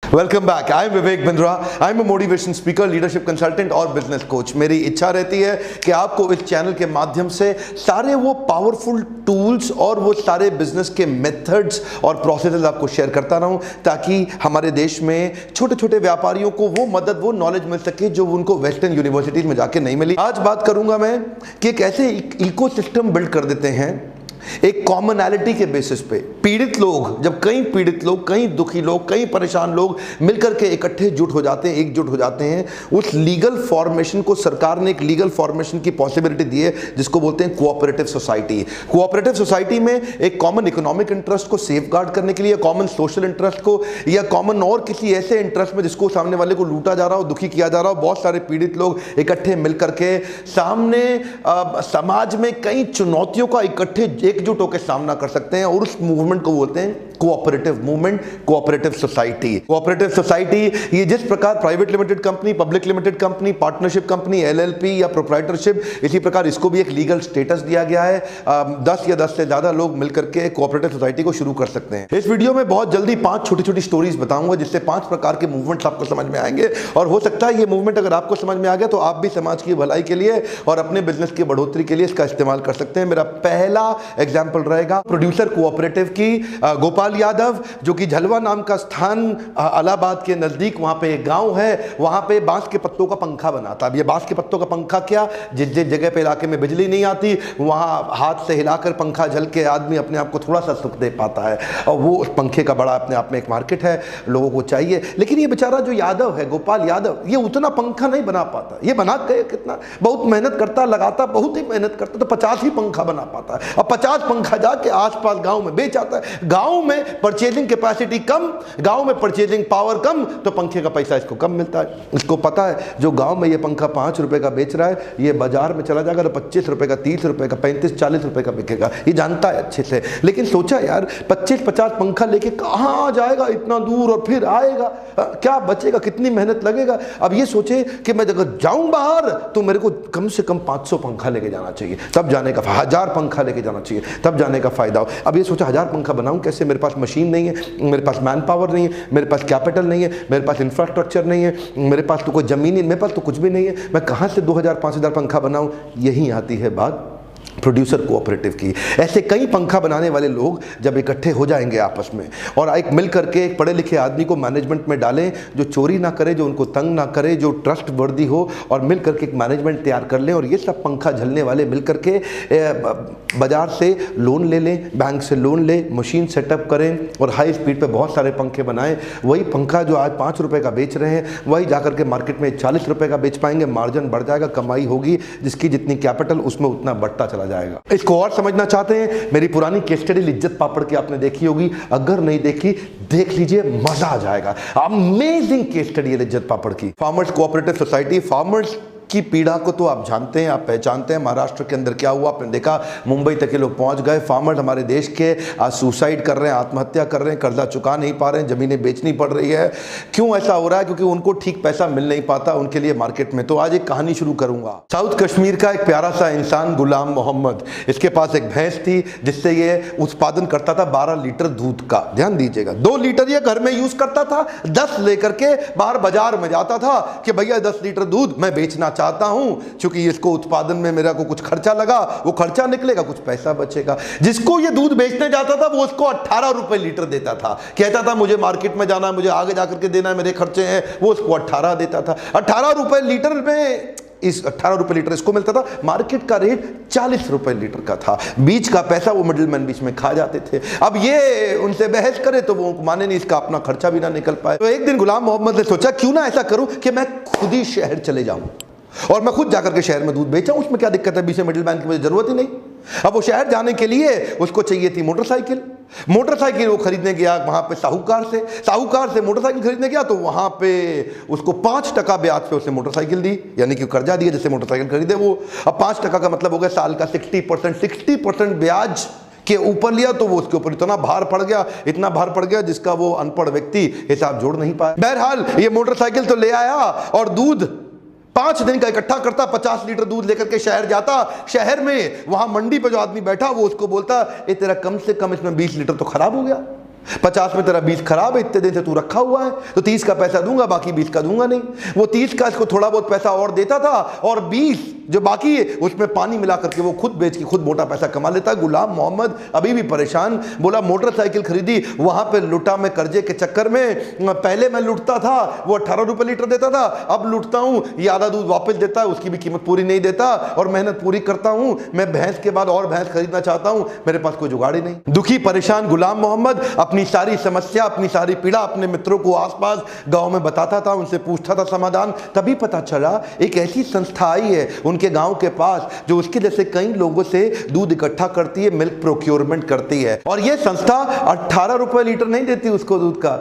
Welcome back. I am Vivek Bindra. I am a motivation speaker, leadership consultant और business coach. मेरी इच्छा रहती है कि आपको इस चैनल के माध्यम से सारे वो पावरफुल टूल्स और वो सारे बिजनेस के मेथड्स और प्रोसेसेस आपको शेयर करता रहूं, ताकि हमारे देश में छोटे छोटे व्यापारियों को वो मदद, वो नॉलेज मिल सके जो उनको वेस्टर्न यूनिवर्सिटीज में जाके नहीं मिली। आज बात करूंगा मैं कि एक ऐसे इकोसिस्टम बिल्ड कर देते हैं एक कॉमनैलिटी के बेसिस पे। पीड़ित लोग, जब कई पीड़ित लोग, कई दुखी लोग, कई परेशान लोग मिलकर के इकट्ठे जुट हो जाते हैं, एकजुट हो जाते हैं, उस लीगल फॉर्मेशन को सरकार ने एक लीगल फॉर्मेशन की पॉसिबिलिटी दी है जिसको बोलते हैं कोऑपरेटिव सोसाइटी। कोऑपरेटिव सोसाइटी में एक कॉमन इकोनॉमिक इंटरेस्ट को सेफगार्ड करने के लिए, कॉमन सोशल इंटरेस्ट को, या कॉमन और किसी ऐसे इंटरेस्ट में जिसको सामने वाले को लूटा जा रहा हो, दुखी किया जा रहा हो, बहुत सारे पीड़ित लोग इकट्ठे मिलकर के सामने समाज में कई चुनौतियों का इकट्ठे एकजुट होकर सामना कर सकते हैं, और उस मूवमेंट को बोलते हैं cooperative movement, cooperative society. Cooperative society ये जिस प्रकार private limited company, public limited company, partnership company, LLP या प्रोप्राइटरशिप, इसी प्रकार इसको भी एक लीगल स्टेटस दिया गया है। 10 या 10 से ज्यादा लोग मिलकर के कोऑपरेटिव सोसाइटी को शुरू कर सकते हैं। इस वीडियो में बहुत जल्दी 5 छोटी छोटी स्टोरीज बताऊंगा जिससे 5 प्रकार के मूवमेंट्स आपको समझ में आएंगे, और हो सकता है ये मूवमेंट अगर आपको समझ में आ गया तो आप भी समाज की भलाई के लिए और अपने बिजनेस की बढ़ोतरी के लिए इसका इस्तेमाल कर सकते हैं। मेरा पहला एग्जाम्पल रहेगा प्रोड्यूसर कोऑपरेटिव की। गोपाल यादव, जो कि झलवा नाम का स्थान इलाहाबाद के नजदीक, वहां पे एक गांव है, वहां पे बांस के पत्तों का पंखा बनाता। अब ये बांस के पत्तों का पंखा क्या, जिस जिस जगह पे इलाके में बिजली नहीं आती वहां हाथ से हिलाकर पंखा झल के आदमी अपने आप को थोड़ा सा सुख दे पाता है, और वो उस पंखे का बड़ा अपने आप में एक मार्केट है, लोगों को चाहिए। लेकिन ये बेचारा जो यादव है, गोपाल यादव, ये उतना पंखा नहीं बना पाता। ये बना के कितना बहुत मेहनत करता, लगाता, बहुत ही मेहनत करता, तो 50 ही पंखा बना पाता है। अब 50 पंखा जाके आसपास गांव में बेच आता है। गांव में परचेजिंग कैपेसिटी कम, गांव में परचेजिंग पावर कम, तो पंखे का पैसा इसको कम मिलता है। इसको पता है जो गांव में ये पंखा 5 रुपए का बेच रहा है, ये बाजार में चला जाएगा तो 25 रुपए का, 30 रुपए का, 35-40 रुपए का बिकेगा। ये जानता है अच्छे से। लेकिन सोचा यार 25-50 पंखा लेके कहां जाएगा इतना दूर, और फिर आएगा क्या बचेगा, कितनी मेहनत लगेगा। अब ये सोचे कि मैं अगर जाऊं बाहर तो मेरे को कम से कम 500 पंखा लेके जाना चाहिए, तब जाने का 1000 पंखा लेके जाना चाहिए, तब जाने का फायदा हो। अब ये सोचा 1000 पंखा बनाऊं कैसे, मेरे पास मशीन नहीं है, मेरे पास मैन पावर नहीं है, मेरे पास कैपिटल नहीं है, मेरे पास इंफ्रास्ट्रक्चर नहीं है, मेरे पास तो कोई जमीन नहीं, मेरे पास तो कुछ भी नहीं है, मैं कहां से 2000-5000 पंखा बनाऊं। यही आती है बात प्रोड्यूसर कोऑपरेटिव की। ऐसे कई पंखा बनाने वाले लोग जब इकट्ठे हो जाएंगे आपस में, और एक मिल करके एक पढ़े लिखे आदमी को मैनेजमेंट में डालें जो चोरी ना करे, जो उनको तंग ना करे, जो ट्रस्ट वर्दी हो, और मिल करके एक मैनेजमेंट तैयार कर लें, और ये सब पंखा झलने वाले मिल करके बाजार से लोन ले लें, बैंक से लोन ले, मशीन सेटअप करें और हाई स्पीड पे बहुत सारे पंखे बनाएं। वही पंखा जो आज 5 रुपए का बेच रहे हैं, वही जाकर के मार्केट में 40 रुपए का बेच पाएंगे, मार्जिन बढ़ जाएगा, कमाई होगी, जिसकी जितनी कैपिटल उसमें उतना बढ़ता चला जाएगा। इसको और समझना चाहते हैं, मेरी पुरानी केस स्टडी लिज्जत पापड़ की आपने देखी होगी, अगर नहीं देखी देख लीजिए, मजा आ जाएगा। अमेजिंग केस स्टडी है लिज्जत पापड़ की। Farmers cooperative society. फार्मर्स की पीड़ा को तो आप जानते हैं, आप पहचानते हैं। महाराष्ट्र के अंदर क्या हुआ आपने देखा, मुंबई तक के लोग पहुंच गए। फार्मर्स हमारे देश के आज सुसाइड कर रहे हैं, आत्महत्या कर रहे हैं, कर्जा चुका नहीं पा रहे हैं, जमीनें बेचनी पड़ रही है। क्यों ऐसा हो रहा है? क्योंकि उनको ठीक पैसा मिल नहीं पाता उनके लिए मार्केट में। तो आज एक कहानी शुरू करूंगा। साउथ कश्मीर का एक प्यारा सा इंसान गुलाम मोहम्मद, इसके पास एक भैंस थी जिससे ये उत्पादन करता था 12 लीटर दूध का। ध्यान दीजिएगा, 2 लीटर ये घर में यूज करता था, 10 लेकर के बाहर बाजार में जाता था कि भैया 10 लीटर दूध मैं बेचना चाहता हूं, क्योंकि इसको उत्पादन में मेरा को कुछ खर्चा लगा, वो खर्चा निकलेगा, कुछ पैसा बचेगा। जिसको ये दूध बेचने जाता था वो उसको 18 रुपए लीटर देता था। कहता था मुझे मार्केट में जाना, मुझे आगे जाकर के देना है, मेरे खर्चे हैं, वो उसको 18 देता था। 18 रुपए लीटर में, इस 18 रुपए लीटर इसको मिलता था, मार्केट का रेट 40 रुपए लीटर का था। बीच का पैसा वो मिडिलमैन बीच में खा जाते थे। अब ये उनसे बहस करे तो वो माने नहीं, इसका अपना खर्चा भी ना निकल पाए। तो एक दिन गुलाम मोहम्मद ने सोचा क्यों ना ऐसा करूं कि मैं खुद ही शहर चले जाऊं और मैं खुद जाकर के शहर में दूध बेचा। उसमें क्या दिक्कत है, बीच में मिडिल मैन की मुझे जरूरत ही नहीं। अब वो शहर जाने के लिए उसको चाहिए थी मोटरसाइकिल। मोटरसाइकिल वो खरीदने गया वहां पे साहूकार से मोटरसाइकिल खरीदने गया, तो वहां पे उसको 5% ब्याज पे उसे मोटरसाइकिल दी, यानी कि कर्जा दिया जिससे मोटरसाइकिल खरीदे वो। अब 5% का मतलब हो गया साल का 60% ब्याज के ऊपर लिया, तो वो उसके ऊपर इतना भार पड़ गया जिसका वो अनपढ़ व्यक्ति हिसाब जोड़ नहीं पाया। बहरहाल ये मोटरसाइकिल तो ले आया और दूध 5 दिन का इकट्ठा करता, 50 लीटर दूध लेकर के शहर जाता। शहर में वहां मंडी पे जो आदमी बैठा वो उसको बोलता, ए तेरा कम से कम इसमें 20 लीटर तो खराब हो गया। 50 में तेरा 20 खराब है, इतने दिन से तू रखा हुआ है, तो 30 का पैसा दूंगा, बाकी 20 का दूंगा नहीं। वो 30 का इसको थोड़ा बहुत पैसा और देता था, और 20 जो बाकी है उसमें पानी मिला करके वो खुद बेच के खुद मोटा पैसा कमा लेता है। गुलाम मोहम्मद अभी भी परेशान, बोला मोटरसाइकिल खरीदी, वहां पे लुटा मैं कर्जे के चक्कर में। पहले मैं लुटता था, वो 18 रुपए लीटर देता था, अब लुटता हूं, ये आधा दूध वापस देता है, उसकी भी कीमत पूरी नहीं देता, और मेहनत पूरी करता हूं। मैं भैंस के बाद और भैंस खरीदना चाहता हूं, मेरे पास कोई जुगाड़ ही नहीं। दुखी परेशान गुलाम मोहम्मद अपनी सारी समस्या, अपनी सारी पीड़ा अपने मित्रों को आसपास गांव में बताता था, उनसे पूछता था समाधान। तभी पता चला एक ऐसी संस्था आई है उनके गांव के पास जो उसके जैसे कई लोगों से दूध इकट्ठा करती है, मिल्क प्रोक्योरमेंट करती है। और यह संस्था 18 रुपए लीटर नहीं देती उसको दूध का,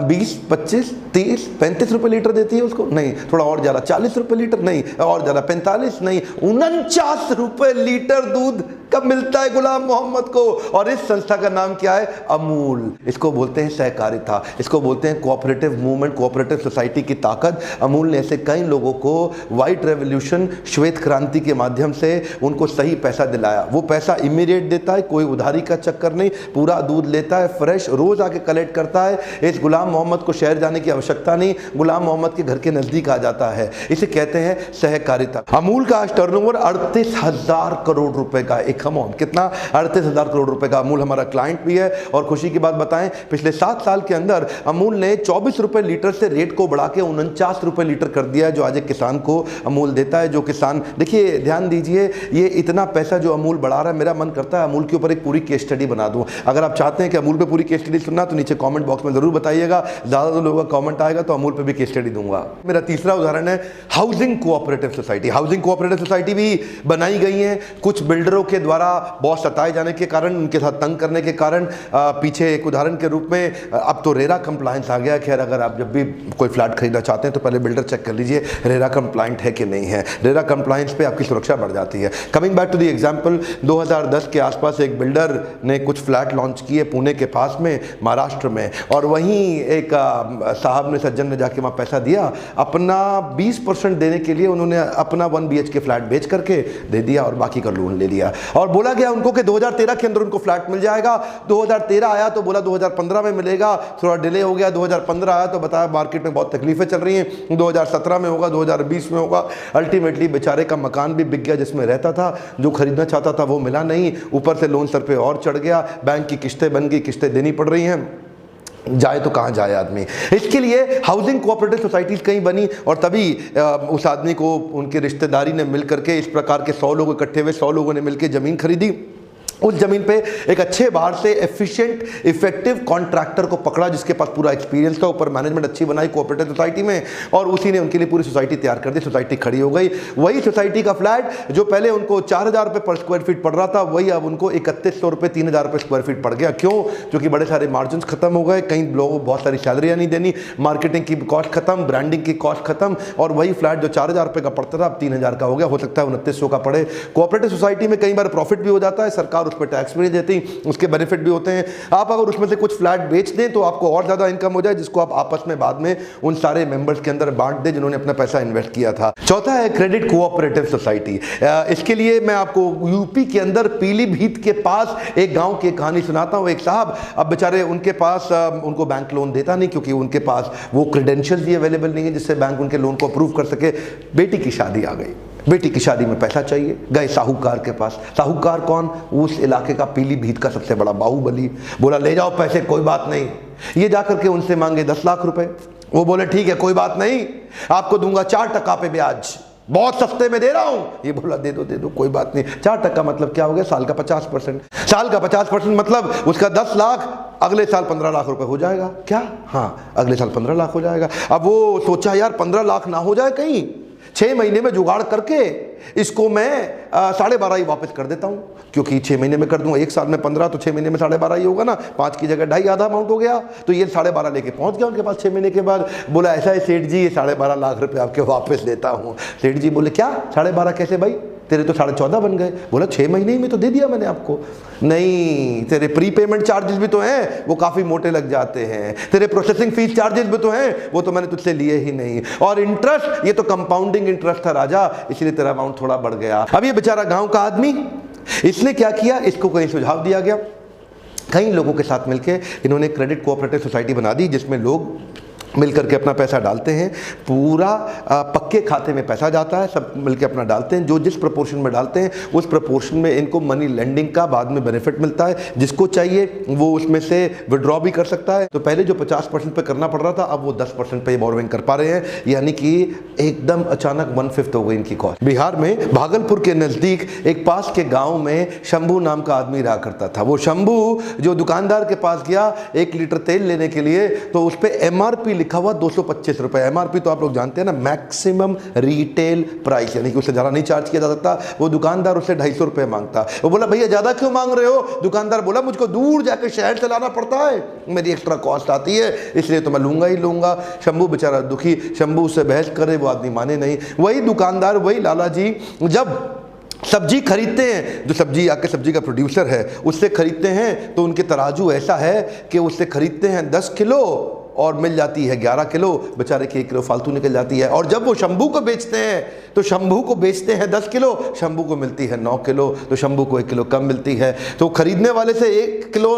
20, 25, 30, 35 रुपए लीटर देती है उसको, नहीं थोड़ा और ज्यादा, 40 रुपए लीटर नहीं, और ज्यादा 45 नहीं, 49 रुपए लीटर दूध कब मिलता है गुलाम मोहम्मद को। और इस संस्था का नाम क्या है? अमूल। इसको बोलते हैं सहकारिता, इसको बोलते हैं कोऑपरेटिव मूवमेंट, कोऑपरेटिव सोसाइटी की ताकत। अमूल ने ऐसे कई लोगों को व्हाइट रेवोल्यूशन, श्वेत क्रांति के माध्यम से उनको सही पैसा दिलाया। वो पैसा इमीडिएट देता है, कोई उधारी का चक्कर नहीं, पूरा दूध लेता है फ्रेश, रोज आके कलेक्ट करता है। इस गुलाम मोहम्मद को शहर जाने की आवश्यकता नहीं, गुलाम मोहम्मद के घर के नजदीक आ जाता है। इसे कहते हैं सहकारिता। अमूल का आज टर्नओवर 38,000 करोड़ रुपए का, एक अमाउंट कितना, 38,000 करोड़ रुपए का। अमूल हमारा क्लाइंट भी है। और खुशी की बात बताएं, पिछले 7 साल के अंदर अमूल ने 24 रुपए लीटर से रेट को बढ़ा के 49 रुपए लीटर कर दिया है, जो आज एक किसान को अमूल देता है। जो किसान, देखिए ध्यान दीजिए, ये इतना पैसा जो अमूल बढ़ा रहा है, मेरा मन करता है अमूल के ऊपर एक पूरी केस स्टडी बना दूं। अगर आप चाहते हैं कि अमूल पे पूरी केस स्टडी सुनना तो नीचे कमेंट बॉक्स में जरूर बताइएगा, ज्यादा लोगों का कमेंट आएगा तो अमूल पे भी केस स्टडी दूंगा। मेरा तीसरा उदाहरण है housing cooperative society. Housing cooperative society भी बनाई गई है कुछ बिल्डरों के द्वारा, बहुत सताए जाने के कारण, उनके साथ तंग करने के कारण। पीछे एक उदाहरण के रूप में अब तो रेरा कंप्लायंस आ गया। खैर, अगर आप जब भी कोई फ्लैट खरीदना चाहते हैं तो पहले बिल्डर चेक कर लीजिए रेरा कंप्लायंट है कि नहीं है। रेरा कंप्लायंस पे आपकी सुरक्षा बढ़ जाती है। Coming back to the example, 2010 के आसपास एक बिल्डर ने कुछ फ्लैट लॉन्च किए पुणे के पास में, महाराष्ट्र में, और वहीं एक साहब ने, सज्जन ने जाके वहाँ पैसा दिया। अपना 20% देने के लिए उन्होंने अपना 1 BHK फ्लैट बेच करके दे दिया और बाकी का लोन ले लिया। और बोला गया उनको कि 2013 के अंदर उनको फ्लैट मिल जाएगा। 2013 आया तो बोला 2015 में मिलेगा, थोड़ा डिले हो गया। 2015 आया तो बताया मार्केट में बहुत तकलीफें चल रही हैं, 2017 में होगा, 2020 में होगा। अल्टीमेटली बेचारे का मकान भी बिक गया जिसमें रहता था, जो खरीदना चाहता था वो मिला नहीं, ऊपर से लोन सर पे और चढ़ गया, बैंक की किस्तें बन गई, किस्तें देनी पड़ रही हैं, जाए तो कहाँ जाए आदमी। इसके लिए हाउसिंग कोऑपरेटिव सोसाइटीज कहीं बनी, और तभी उस आदमी को उनके रिश्तेदारी ने मिल करके, इस प्रकार के 100 लोग इकट्ठे हुए, 100 लोगों ने मिलकर ज़मीन खरीदी। उस जमीन पे एक अच्छे बाहर से एफिशिएंट, इफेक्टिव कॉन्ट्रैक्टर को पकड़ा जिसके पास पूरा एक्सपीरियंस था, ऊपर मैनेजमेंट अच्छी बनाई कोऑपरेटिव सोसाइटी में, और उसी ने उनके लिए पूरी सोसाइटी तैयार कर दी। सोसाइटी खड़ी हो गई। वही सोसाइटी का फ्लैट जो पहले उनको 4,000 रुपये पर स्क्वायर फीट पड़ रहा था, वही अब उनको 3100 रुपये, 3,000 रुपये स्क्वायर फीट पड़ गया। क्यों? क्योंकि बड़े सारे मार्जिन खत्म हो गए, कई लोगों को बहुत सारी सैलरियाँ नहीं देनी, मार्केटिंग की कॉस्ट खत्म, ब्रांडिंग की कॉस्ट खत्म, और वही फ्लैट जो 4,000 रुपये का पड़ता था अब 3,000 का हो गया। हो सकता है 2900 का पड़े। कोऑपरेटिव सोसाइटी में कई बार प्रॉफिट भी हो जाता है, सरकार उस पर टैक्स भी नहीं देती, उसके बेनिफिट भी होते हैं। आप अगर उसमें से कुछ फ्लैट बेच दें तो आपको और ज्यादा इनकम हो जाए, जिसको आप आपस में बाद में उन सारे मेंबर्स के अंदर बांट दें जिन्होंने अपना पैसा इन्वेस्ट किया था। चौथा है क्रेडिट कोऑपरेटिव सोसाइटी। इसके लिए मैं आपको यूपी के अंदर पीलीभीत के पास एक गांव की कहानी सुनाता हूं। एक साहब, अब बेचारे उनके पास उनको बैंक लोन देता नहीं, क्योंकि उनके पास वो क्रेडेंशियल्स भी अवेलेबल नहीं है जिससे बैंक उनके लोन को अप्रूव कर सके। बेटी की शादी आ गई, बेटी की शादी में पैसा चाहिए, गए साहूकार के पास। साहूकार कौन? उस इलाके का पीलीभीत का सबसे बड़ा बाहुबली। बोला ले जाओ पैसे, कोई बात नहीं। ये जाकर के उनसे मांगे 10 लाख रुपए। वो बोले ठीक है, कोई बात नहीं, आपको दूंगा 4% पे ब्याज, बहुत सस्ते में दे रहा हूं। ये बोला दे दो, कोई बात नहीं। 4% मतलब क्या हो गया? साल का 50%। साल का 50% मतलब उसका 10 लाख, अगले साल 15 लाख रुपए हो जाएगा। क्या? हाँ, अगले साल 15 लाख हो जाएगा। अब वो सोचा यार 15 लाख ना हो जाए कहीं, 6 महीने में जुगाड़ करके इसको मैं 12.5 ही वापस कर देता हूं, क्योंकि 6 महीने में कर दूंगा, 1 साल में 15 तो 6 महीने में 12.5 ही होगा ना, 5 की जगह 2.5 आधा अमाउंट हो गया। तो ये 12.5 लेके पहुंच गया उनके पास 6 महीने के बाद। बोला ऐसा है सेठ जी, ये 12.5 लाख रुपए आपके वापस देता हूं। सेठ जी बोले क्या 12.5 कैसे भाई, तेरे तो 14.5 बन गए। बोला 6 महीने में तो दे दिया मैंने आपको। नहीं, तेरे प्री पेमेंट चार्जेस भी तो हैं, वो काफी मोटे लग जाते हैं। तेरे प्रोसेसिंग फीस चार्जेस भी तो हैं, वो तो मैंने तुझसे लिए ही नहीं। और इंटरेस्ट, ये तो कंपाउंडिंग इंटरेस्ट था राजा, इसलिए तेरा अमाउंट थोड़ा बढ़ गया। अब ये बेचारा गांव का आदमी, इसने क्या किया, इसको कहीं सुझाव दिया गया। कई लोगों के साथ मिलकर इन्होंने क्रेडिट कोऑपरेटिव सोसाइटी बना दी, जिसमें लोग मिलकर के अपना पैसा डालते हैं। पूरा पक्के खाते में पैसा जाता है, सब मिलकर अपना डालते हैं। जो जिस प्रपोर्शन में डालते हैं उस प्रपोर्शन में इनको मनी लेंडिंग का बाद में बेनिफिट मिलता है। जिसको चाहिए वो उसमें से विड्रॉ भी कर सकता है। तो पहले जो 50% पे करना पड़ रहा था, अब वो 10% पे बोरोइंग कर पा रहे हैं, यानी कि एकदम अचानक 1/5 हो गई इनकी कॉस्ट। बिहार में भागलपुर के नज़दीक एक पास के गाँव में शंभू नाम का आदमी रहा करता था। वो शंभू जो दुकानदार के पास गया 1 लीटर तेल लेने के लिए, तो उस पर MRP लिखा हुआ 225 रुपए। MRP तो आप लोग जानते हैं ना, मैक्सिमम रिटेल प्राइस, यानी कि उससे ज़्यादा नहीं चार्ज किया जा सकता। वो दुकानदार उससे 250 रुपए मांगता। वो बोला भैया ज़्यादा क्यों मांग रहे हो? दुकानदार बोला मुझको दूर जाकर शहर से लाना पड़ता है, मेरी एक्स्ट्रा कॉस्ट आती है, इसलिए तो मैं लूंगा ही लूंगा। शंभू बेचारा दुखी, शंभू उससे बहस करे, वो आदमी माने नहीं। वही दुकानदार, वही लाला जी जब सब्जी खरीदते हैं, जो सब्जी का प्रोड्यूसर है उससे खरीदते हैं, तो उनके तराजू ऐसा है कि उससे खरीदते हैं 10 किलो और मिल जाती है 11 किलो, बेचारे की 1 किलो फालतू निकल जाती है। और जब वो शंभू को बेचते हैं तो शंभू को बेचते हैं 10 किलो, शंभू को मिलती है 9 किलो, तो शंभू को 1 किलो कम मिलती है। तो खरीदने वाले से 1 किलो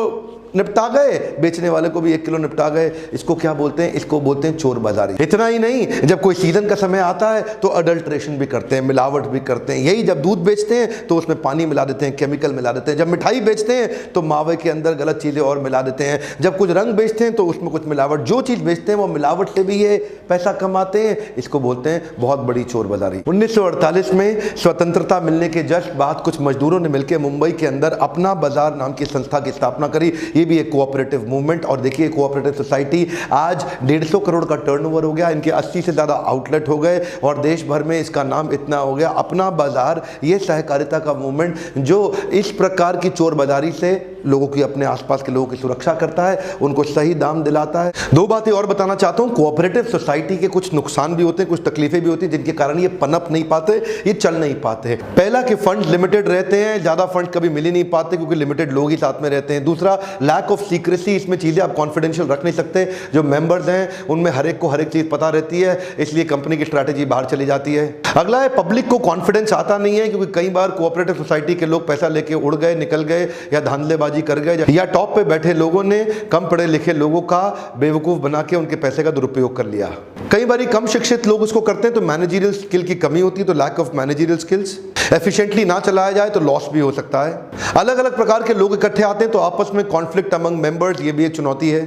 निपटा गए, बेचने वाले को भी 1 किलो निपटा गए। इसको क्या बोलते हैं? इसको बोलते हैं चोर बाजारी। इतना ही नहीं, जब कोई सीजन का समय आता है तो अडल्ट्रेशन भी करते हैं, मिलावट भी करते हैं। यही जब दूध बेचते हैं तो उसमें पानी मिला देते हैं, केमिकल मिला देते हैं। जब मिठाई बेचते हैं तो मावे के अंदर गलत चीज़ें और मिला देते हैं। जब कुछ रंग बेचते हैं तो उसमें कुछ मिलावट। जो चीज़ बेचते हैं वो मिलावट से भी ये पैसा कमाते हैं। इसको बोलते हैं बहुत बड़ी चोर बाजारी। 1948 में स्वतंत्रता मिलने के जस्ट बाद कुछ मजदूरों ने मिलकर मुंबई के अंदर अपना बाजार नाम की संस्था की स्थापना करी। ये भी एक कोऑपरेटिव मूवमेंट। और देखिए कोऑपरेटिव सोसाइटी आज 150 करोड़ का टर्नओवर हो गया, इनके 80 से ज़्यादा आउटलेट हो गए और देश भर में इसका नाम इतना हो गया। अपना बाजार, ये सहकारिता का मूवमेंट जो इस प्रकार की चोर बाजारी से लोगों की, अपने आसपास के लोगों की सुरक्षा करता है, उनको सही दाम दिलाता है। 2 बातें और बताना चाहता हूं। कोऑपरेटिव सोसाइटी के कुछ नुकसान भी होते हैं, कुछ तकलीफें भी होती हैं, जिनके कारण ये पनप नहीं पाते, ये चल नहीं पाते। पहला कि फंड लिमिटेड रहते हैं, ज़्यादा फंड कभी मिल ही नहीं पाते क्योंकि लिमिटेड लोग ही साथ में रहते हैं। दूसरा, लैक ऑफ सीक्रेसी, इसमें चीज़ें आप कॉन्फिडेंशियल रख नहीं सकते। जो मेंबर्स हैं उनमें हर एक को हर एक चीज़ पता रहती है, इसलिए कंपनी की स्ट्रैटेजी बाहर चली जाती है। अगला है पब्लिक को कॉन्फिडेंस आता नहीं है, क्योंकि कई बार कोऑपरेटिव सोसाइटी के लोग पैसा लेके उड़ गए, निकल गए, या धांधलेबाजी कर गए, या टॉप पे बैठे लोगों ने कम पढ़े लिखे लोगों का बेवकूफ बना के उनके पैसे का दुरुपयोग कर लिया। कई बार कम शिक्षित लोग उसको करते हैं तो मैनेजरियल स्किल की कमी होती है, तो lack of managerial skills. Efficiently ना चलाया जाए तो लॉस भी हो सकता है। अलग अलग प्रकार के लोग इकट्ठे आते हैं तो आपस में कॉन्फ्लिक्ट अमंग मेंबर्स, ये भी एक चुनौती है।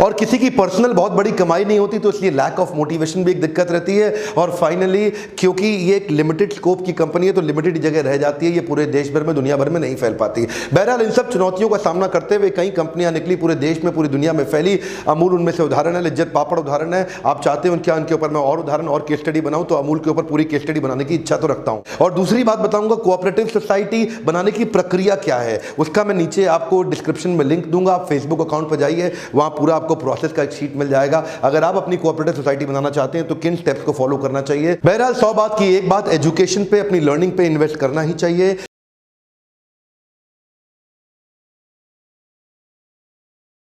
और किसी की पर्सनल बहुत बड़ी कमाई नहीं होती, तो इसलिए लैक ऑफ मोटिवेशन भी एक दिक्कत रहती है। और फाइनली, क्योंकि ये एक लिमिटेड स्कोप की कंपनी है तो लिमिटेड जगह रह जाती है, ये पूरे देश भर में, दुनिया भर में नहीं फैल पाती। बहरहाल इन सब चुनौतियों का सामना करते हुए कई कंपनियां निकली, पूरे देश में, पूरी दुनिया में फैली। अमूल उनमें से उदाहरण है, लिज्जत पापड़ उदाहरण है। आप चाहते हैं क्या उनके ऊपर मैं और उदाहरण और केस स्टडी बनाऊं, तो अमूल के ऊपर पूरी केस स्टडी बनाने की इच्छा तो रखता हूं। और दूसरी बात बताऊंगा, कोऑपरेटिव सोसाइटी बनाने की प्रक्रिया क्या है, उसका मैं नीचे आपको डिस्क्रिप्शन में लिंक दूंगा। आप फेसबुक अकाउंट पर जाइए, वहां पूरा आपको प्रोसेस का शीट मिल जाएगा। अगर आप अपनी कोऑपरेटिव सोसाइटी बनाना चाहते हैं तो किन स्टेप्स को फॉलो करना चाहिए। बहरहाल 100 बात की एक बात, एजुकेशन पे, अपनी लर्निंग पे इन्वेस्ट करना ही चाहिए।